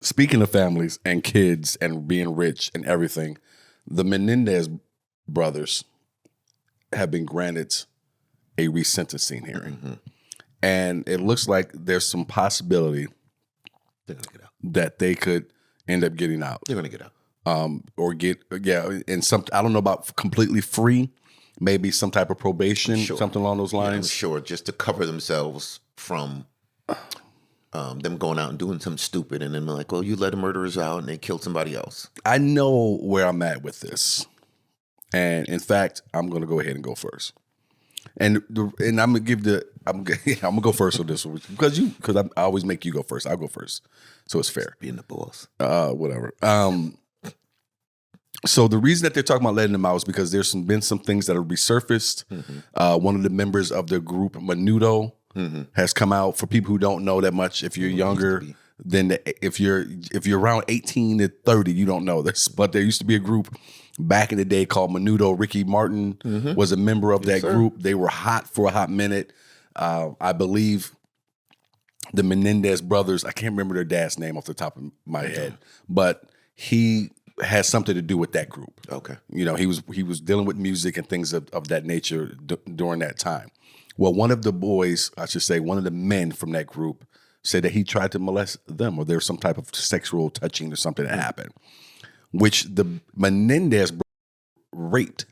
speaking of families and kids and being rich and everything, the Menendez brothers have been granted a resentencing hearing. Mm-hmm. And it looks like there's some possibility that they could end up getting out. They're going to get out. And I don't know about completely free, maybe some type of probation, something along those lines. Yeah, I'm sure, just to cover themselves from them going out and doing something stupid, and then they're like, well, you let the murderers out and they killed somebody else. I know where I'm at with this. And in fact, I'm going to go ahead and go first. And I'm going to I'm going to go first on this one because I always make you go first. I'll go first. So it's fair. Being the boss. Whatever. So the reason that they're talking about letting them out is because there's been some things that are resurfaced. Mm-hmm. One of the members of the group, Menudo, has come out. For people who don't know that much, if you're younger, then if you're around 18 to 30, you don't know this. But there used to be a group back in the day called Menudo. Ricky Martin was a member of that group. They were hot for a hot minute. I believe the Menendez brothers, I can't remember their dad's name off the top of my head, but he has something to do with that group. Okay. You know, he was dealing with music and things of that nature during that time. Well, one of the boys, I should say, one of the men from that group said that he tried to molest them, or there was some type of sexual touching or something that happened, which the Menendez raped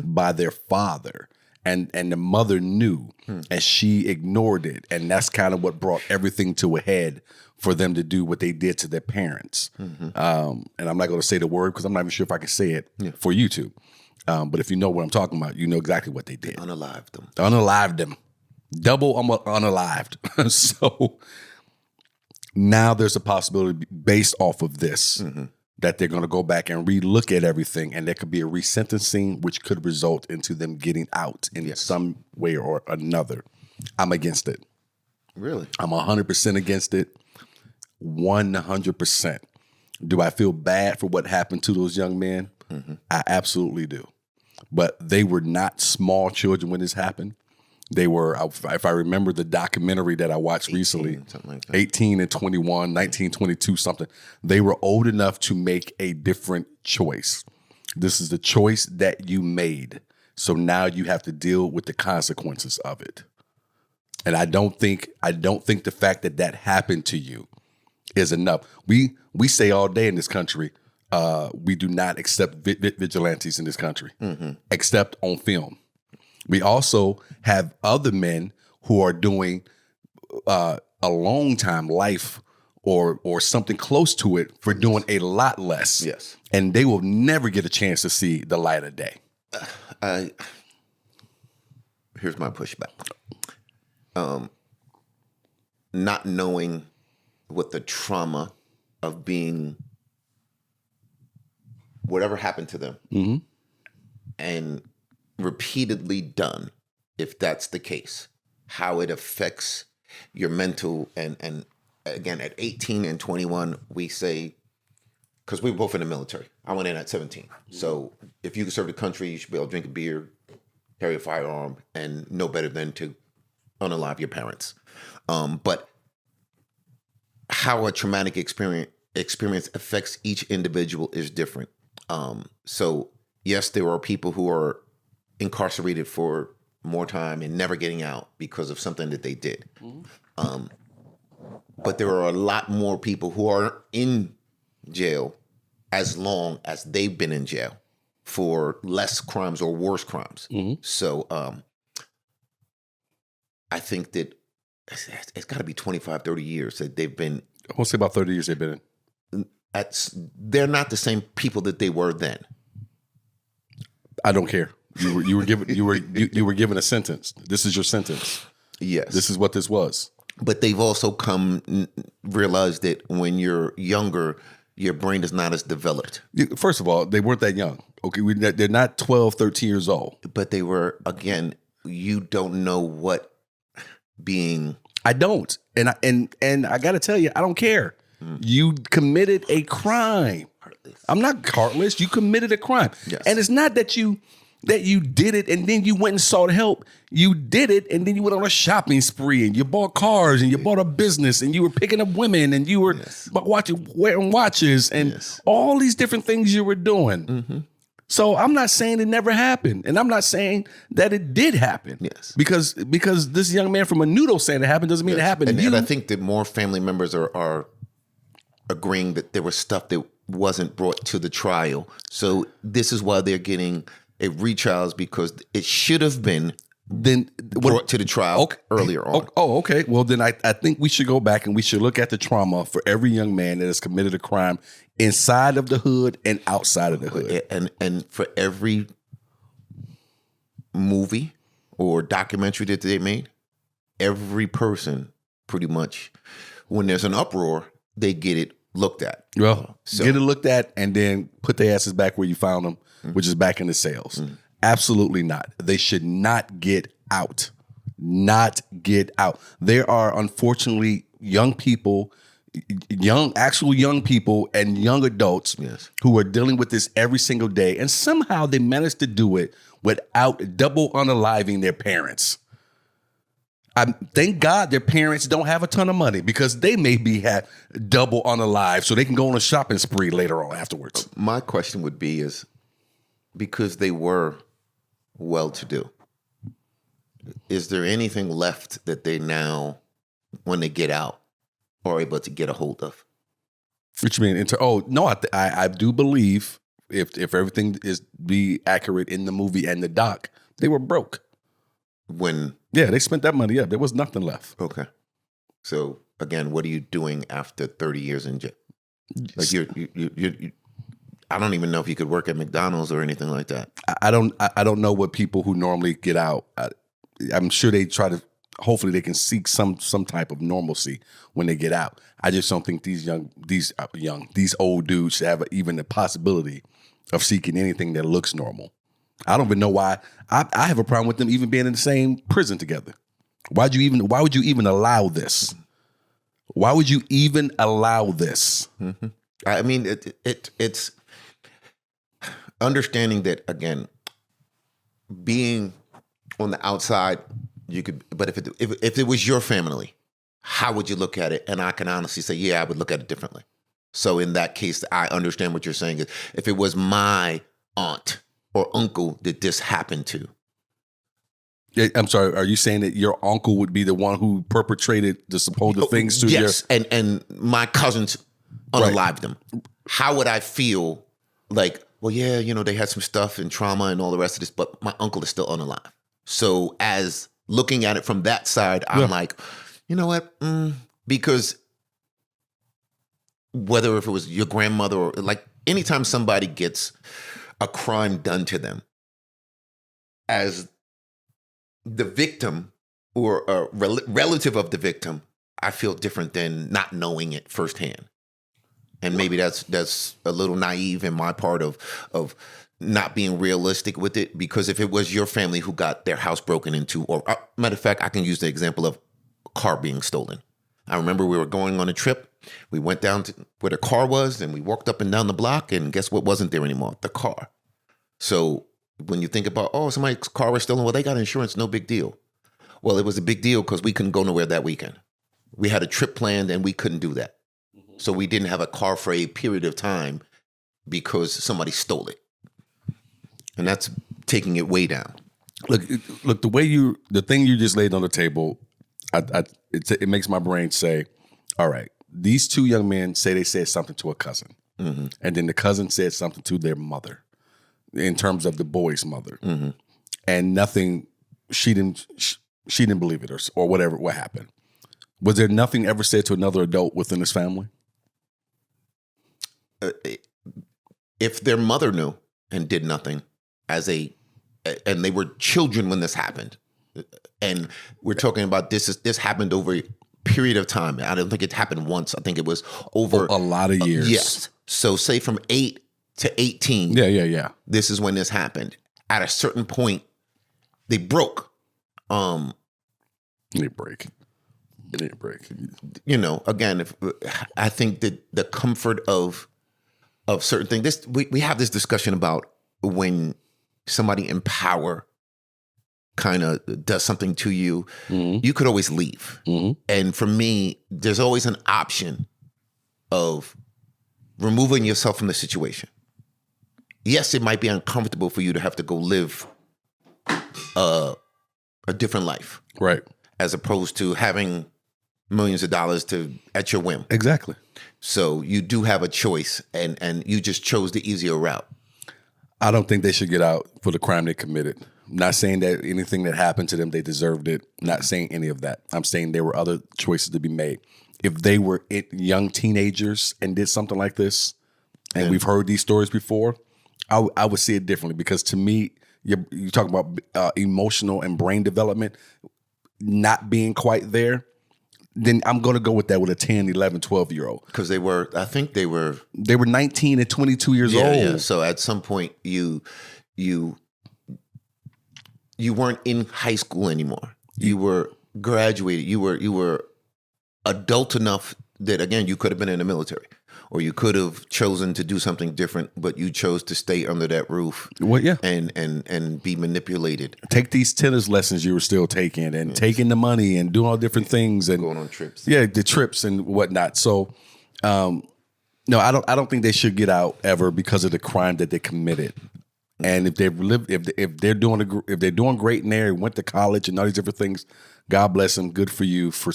by their father. And the mother knew, and she ignored it. And that's kind of what brought everything to a head for them to do what they did to their parents. And I'm not going to say the word because I'm not even sure if I can say it for YouTube. But if you know what I'm talking about, you know exactly what they did. Unalived them. Unalived them. Double unalived. So now there's a possibility based off of this that they're going to go back and relook at everything, and there could be a resentencing, which could result into them getting out in some way or another. I'm against it. Really? I'm 100% against it. 100%. Do I feel bad for what happened to those young men? I absolutely do. But they were not small children when this happened. They were, if I remember the documentary that I watched recently, like 18 and 21, 19, 22, something. They were old enough to make a different choice. This is the choice that you made. So now you have to deal with the consequences of it. And I don't think the fact that happened to you is enough. We say all day in this country, we do not accept vigilantes in this country, except on film. We also have other men who are doing a long time life or something close to it for doing a lot less. Yes. And they will never get a chance to see the light of day. Here's my pushback. Not knowing what the trauma of being whatever happened to them and repeatedly done, if that's the case, how it affects your mental and again, at 18 and 21, we say, because we were both in the military. I went in at 17. So if you can serve the country, you should be able to drink a beer, carry a firearm, and know better than to unalive your parents. But how a traumatic experience affects each individual is different. So yes, there are people who are incarcerated for more time and never getting out because of something that they did. But there are a lot more people who are in jail as long as they've been in jail for less crimes or worse crimes. So I think that it's got to be 25, 30 years that they've been. I want to say about 30 years they've been in. They're not the same people that they were then. I don't care. You were given a sentence. This is your sentence. Yes. This is what this was. But they've also realized that when you're younger, your brain is not as developed. First of all, they weren't that young. Okay, they're not 12, 13 years old. But they were, again, you don't know what being. I don't. And I got to tell you, I don't care. You committed a crime. I'm not heartless. You committed a crime. Yes. And it's not that you that you did it and then you went and sought help. You did it and then you went on a shopping spree and you bought cars and you bought a business and you were picking up women and you were wearing watches and all these different things you were doing. Mm-hmm. So I'm not saying it never happened, and I'm not saying that it did happen. Yes, because this young man from a noodle saying it happened doesn't mean it happened. And I think that more family members are agreeing that there was stuff that wasn't brought to the trial. So this is why they're getting a retrial, because it should have been brought to the trial earlier on. Oh, okay. Well, then I think we should go back and we should look at the trauma for every young man that has committed a crime inside of the hood and outside of the hood. And for every movie or documentary that they made, every person pretty much, when there's an uproar, they get it looked at. Well, get it looked at and then put their asses back where you found them, which is back in the cells. Mm-hmm. Absolutely not. They should not get out. Not get out. There are unfortunately young people, actual young people and young adults who are dealing with this every single day. And somehow they manage to do it without double unaliving their parents. Thank God their parents don't have a ton of money, because they may be double unalive so they can go on a shopping spree later on afterwards. My question would be is, because they were well-to-do, is there anything left that they now, when they get out, are able to get a hold of? What you mean? No, I do believe if everything is be accurate in the movie and the doc, they were broke. They spent that money up. There was nothing left. Okay. So again, what are you doing after 30 years in jail? Like you I don't even know if you could work at McDonald's or anything like that. I don't know what people who normally get out. I'm sure they try to. Hopefully, they can seek some type of normalcy when they get out. I just don't think these old dudes should have even the possibility of seeking anything that looks normal. I don't even know why. I have a problem with them even being in the same prison together. Why would you even allow this? Why would you even allow this? Mm-hmm. I mean, it's understanding that, again, being on the outside, you could. But if it was your family, how would you look at it? And I can honestly say, yeah, I would look at it differently. So in that case, I understand what you're saying. Is if it was my aunt or uncle that this happened to. I'm sorry, are you saying that your uncle would be the one who perpetrated the supposed things to yes, and my cousins unalived them? How would I feel like, well, yeah, they had some stuff and trauma and all the rest of this, but my uncle is still unalive. So as looking at it from that side, I'm like, you know what? Because whether if it was your grandmother or like anytime somebody gets a crime done to them, as the victim or a relative of the victim, I feel different than not knowing it firsthand. And maybe that's a little naive in my part of not being realistic with it, because if it was your family who got their house broken into, or matter of fact, I can use the example of a car being stolen. I remember we were going on a trip. We went down to where the car was and we walked up and down the block, and guess what wasn't there anymore? The car. So when you think about, somebody's car was stolen, well, they got insurance, no big deal. Well, it was a big deal because we couldn't go nowhere that weekend. We had a trip planned and we couldn't do that. Mm-hmm. So we didn't have a car for a period of time because somebody stole it. And that's taking it way down. Look, the thing you just laid on the table, it makes my brain say, all right, these two young men say they said something to a cousin. Mm-hmm. And then the cousin said something to their mother, in terms of the boy's mother. Mm-hmm. And nothing, she didn't believe it or whatever, what happened. Was there nothing ever said to another adult within his family? If their mother knew and did nothing and they were children when this happened, and we're talking about this happened over a period of time. I don't think it happened once. I think it was over a lot of years. Yes. So say from 8 to 18. Yeah. This is when this happened. At a certain point, they broke. It didn't break. Again, I think that the comfort of certain things. We have this discussion about when somebody in power kind of does something to you, you could always leave. And for me, there's always an option of removing yourself from the situation. Yes, it might be uncomfortable for you to have to go live a different life. Right. As opposed to having millions of dollars at your whim. Exactly. So you do have a choice, and you just chose the easier route. I don't think they should get out for the crime they committed. I'm not saying that anything that happened to them, they deserved it. I'm not saying any of that. I'm saying there were other choices to be made. If they were young teenagers and did something like this, and we've heard these stories before, I would see it differently, because to me, you talk about emotional and brain development not being quite there, then I'm going to go with that with a 10, 11, 12-year-old. Because I think they were 19 and 22 years old. Yeah. So at some point, you weren't in high school anymore. You were graduated. You were adult enough that, again, you could have been in the military, or you could have chosen to do something different, but you chose to stay under that roof. Well, yeah. And be manipulated. Take these tennis lessons you were still taking, and taking the money and doing all different things, and going on trips. Yeah, the trips and whatnot. So, no, I don't think they should get out ever because of the crime that they committed. And if they're doing great in there, went to college and all these different things, God bless them. Good for you for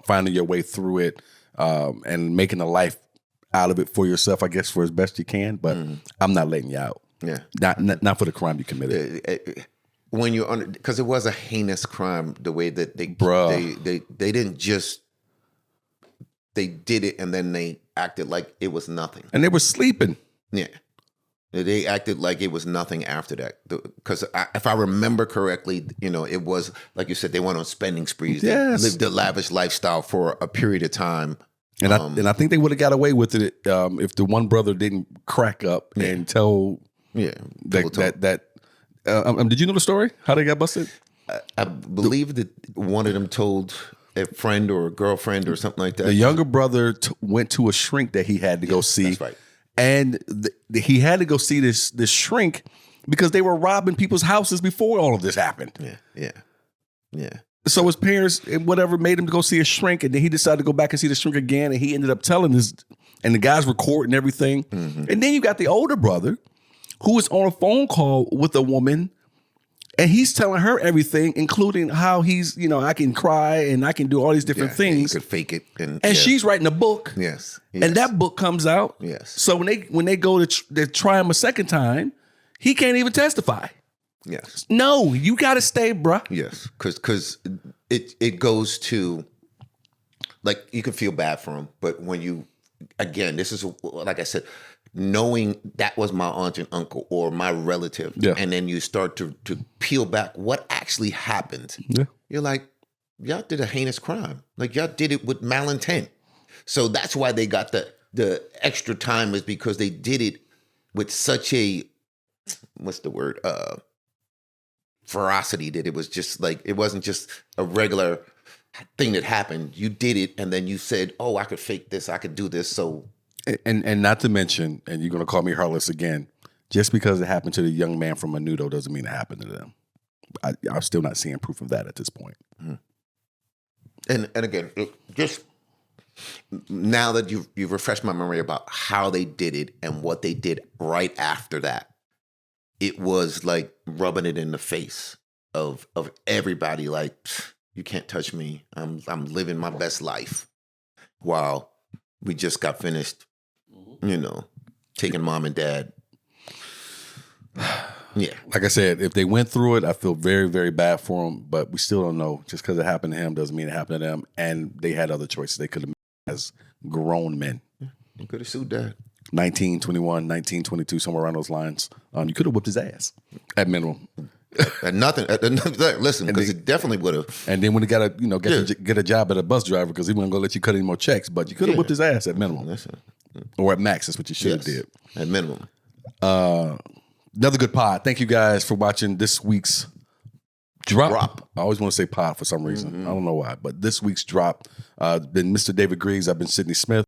finding your way through it, and making a life out of it for yourself, I guess, for as best you can. But I'm not letting you out. Yeah, not for the crime you committed. When you're on, because it was a heinous crime. The way that they didn't just, they did it and then they acted like it was nothing. And they were sleeping. Yeah. They acted like it was nothing after that. Because if I remember correctly, it was, like you said, they went on spending sprees. Yes. They lived a lavish lifestyle for a period of time. And I think they would have got away with it if the one brother didn't crack up and tell that. Did you know the story? How they got busted? I believe that one of them told a friend or a girlfriend or something like that. The younger brother went to a shrink that he had to go see. That's right. And he had to go see this shrink because they were robbing people's houses before all of this happened. Yeah. So his parents, whatever, made him to go see a shrink, and then he decided to go back and see the shrink again, and he ended up telling this, and the guys recording everything. And then you got the older brother who was on a phone call with a woman, and he's telling her everything, including how he's, I can cry and I can do all these different things. You could fake it. And she's writing a book. Yes. And that book comes out. Yes. So when they go to try him a second time, he can't even testify. Yes. No, you got to stay, bruh. Yes. Because it goes to, like, you can feel bad for him, but when you, again, this is, like I said, knowing that was my aunt and uncle or my relative, and then you start to peel back what actually happened. Yeah. You're like, y'all did a heinous crime. Like, y'all did it with malintent. So that's why they got the extra time, is because they did it with such a, what's the word? Ferocity, that it was just like, it wasn't just a regular thing that happened. You did it, and then you said, oh, I could fake this, I could do this. So. And not to mention, and you're going to call me heartless again, just because it happened to the young man from Menudo doesn't mean it happened to them. I'm still not seeing proof of that at this point. And again, just now that you've refreshed my memory about how they did it and what they did right after that, it was like rubbing it in the face of everybody. Like, you can't touch me. I'm living my best life, while we just got finished, taking mom and dad. Yeah. Like I said, if they went through it, I feel very, very bad for them, but we still don't know. Just because it happened to him doesn't mean it happened to them. And they had other choices they could have made as grown men. You could have sued dad. 19, 21, 19, 22, somewhere around those lines. You could have whipped his ass at minimum. And nothing. Listen, because it definitely would have. And then when he got to get a job at a bus driver, because he wasn't going to let you cut any more checks, but you could have whipped his ass at minimum. Listen. Or at max. That's what you should have did. At minimum. Another good pod. Thank you guys for watching this week's drop. I always want to say pod for some reason. I don't know why, but this week's drop. Been Mr. David Griggs. I've been Sidney Smith.